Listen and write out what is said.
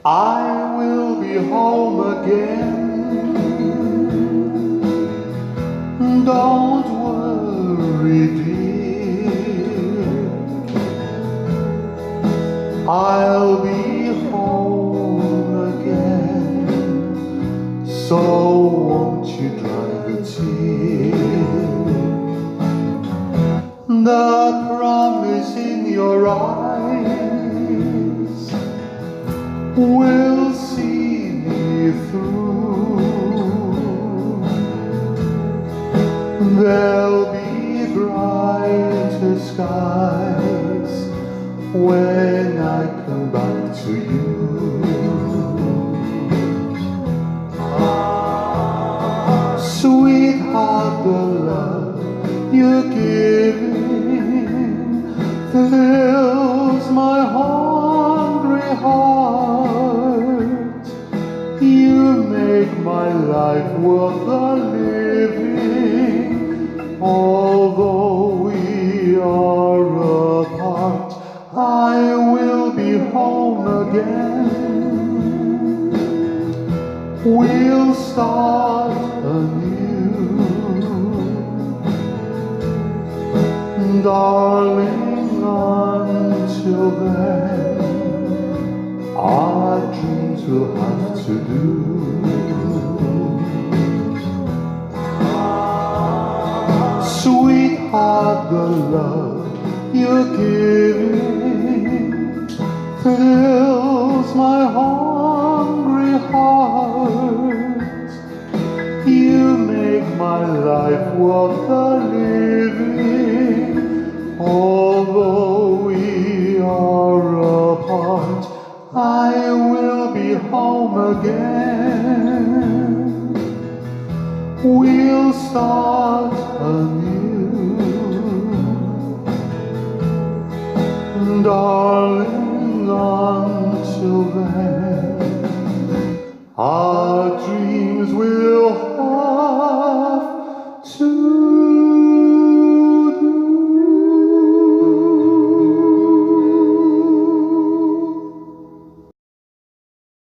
I will be home again. Don't worry, dear, I'll be home again. So won't you dry the tear? The promise in your eyes will see me through. There'll be brighter skies when I come back to you. Sweetheart, the love you're giving fills my hungry heart. You make my life worth the living. Although we are apart, I will be home again. We'll start anew. Darling, until then, our dreams will have to do. Sweetheart, the love you're giving fills my hungry heart. You make my life worth the living. Although we are apart, I will be home again. We'll start anew. Darling, until then, our dreams will